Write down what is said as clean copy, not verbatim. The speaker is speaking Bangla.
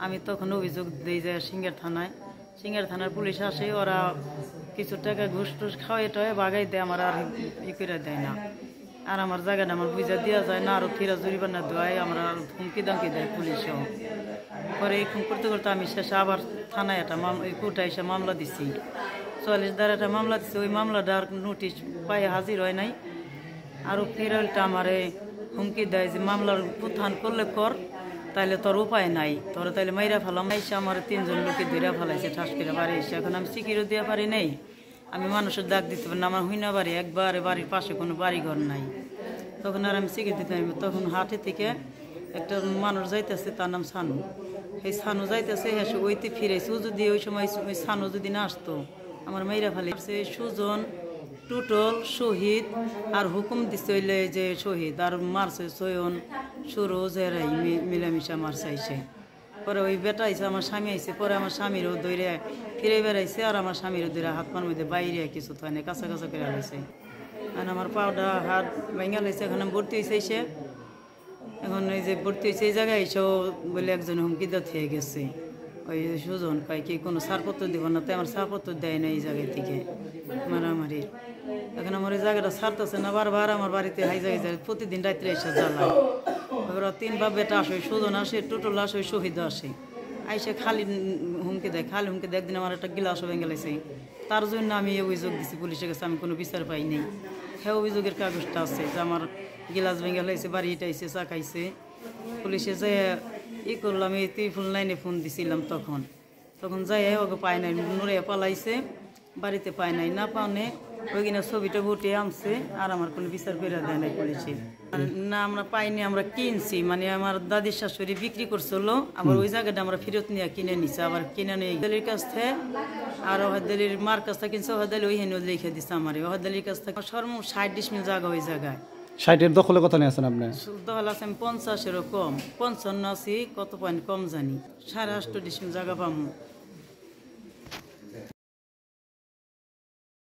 আমি তখন অভিযোগ দিই যে সিঙ্গার থানার পুলিশ আসে, ওরা কিছু টাকা ঘুষ টুস খাওয়াই টয়ে বাগাই দেয়, আমার আর করে দেয় না। আর আমার জায়গাটা আমার বুঝা দেওয়া যায় না, আরও ফিরা জরিমানা দেওয়ায় আমরা হুমকি দামকি দেয় পুলিশও। পরে এরকম করতে করতে আমি শেষে আবার থানায় একটা কোর্টে এসে মামলা দিছি, 44 ধারা একটা মামলা দিচ্ছি। ওই মামলাটার নোটিশ পায়ে হাজির হয় নাই। আরও ফিরালটা আমারে হুমকি দেয় যে মামলার প্রত্যাহার করলে কর, তাইলে তোর উপায় নাই, তোর তাইলে মাইরা ফেলাম। এসে আমার 3 জন লোকে ধরে ফেলাইছে ঠাস করে বাড়ি এসে। এখন আমি সিকিরও দেওয়া পারি নেই, আমি মানুষের ডাক দিতে পারি না, আমার হুইনা বাড়ি একবারে বাড়ির পাশে কোনো বাড়িঘর নাই। তখন আর আমি সিকির দিতে পারি। তখন হাটে থেকে একটা মানুষ যাইতেছে, তার নাম সানু। সেই সানু যাইতেছে, হ্যাঁ ওইতে ফিরেছে। ও যদি ওই সময় ওই সানু যদি না আসতো আমার মাইরা ফেলেছে। সুজন, টুটল, শহীদ আর হুকুম দিচ্ছে হইলে যে শহীদ, আর মারছে সয়ন, সুরজ, এরাই মিলামিশা মারছে আইসে। পরে ওই বেটা আইসে, আমার স্বামী আইসে। পরে আমার স্বামীরও দৈরে ফিরে বেড়াইছে, আর আমার স্বামীরও দৈরে হাত পার মধ্যে বাইরে কিছু থাকে না, কাঁচা কাঁচা করে লাইছে। আর আমার পাউডা হাত ভেঙে লাইছে। এখন আমি ভর্তি হয়েছে এসে, এখন ওই যে ভর্তি হয়েছে এই জায়গায় এসেও বলে একজন হুমকি দেওয়া থেকে গেছে। ওই সুজন কয় কি কোনো ছাড়পত্র দিব না, তাই আমার ছাড়পত্র দেয় না এই জায়গায় থেকে মারামারি। এখন আমার এই জায়গাটা ছাড়তেছে না, বারবার আমার বাড়িতে হাই জায়গায় যায়, প্রতিদিন রাত্রে এসে জ্বালায়। ওরা 3 বাপ বেটা আসে, সুজন আসে, টুটল আসে, শহীদ আসে। আইসে খালি হুমকি দেয়, খালি হুমকি দেয়। একদিন আমার একটা গিলাসও ভেঙে গেছে, তার জন্য আমি অভিযোগ দিচ্ছি পুলিশের কাছে, আমি কোনো বিচার পাইনি। হ্যাঁ অভিযোগের কাগজটা আছে যে আমার গিলাস ভেঙে লাইছে, বাড়ি ইটাইছে, চা খাইছে। পুলিশে যে করলাম, এই ত্রিপুল 9-এ ফোন দিছিলাম। তখন যাই ওকে পায় নাই, নুরে পালাইছে, বাড়িতে পায় নাই। না পাওনে ওই কিনা ছবিটা ভুটে আনছে, আর আমার কোনো বিচার করে দেয় নাই পুলিশে। না আমরা পাইনি, আমরা কিনছি, মানে আমার দাদির শাশুড়ি বিক্রি করছিল, আবার ওই জায়গাটা আমরা ফেরত নিয়ে কিনে নিছি, আবার কিনে নিয়ে ওহাদালির কাছ থেকে, আর ওহাদালির মার কাছ থেকে কিনছে। ওহাদালি ওই হেন লিখে দিচ্ছে আমার ওহাদালির কাছ থেকে। সর্ব 60 ডিসমিল জায়গা ওই জায়গায়। 60-এর দখলে কত নিয়ে আছেন আপনি? দখল আছে আমি 50-এরও কম, 55 আছি, কত পয়েন্ট কম জানি। 8.5 ডিসমিল জায়গা পাবো।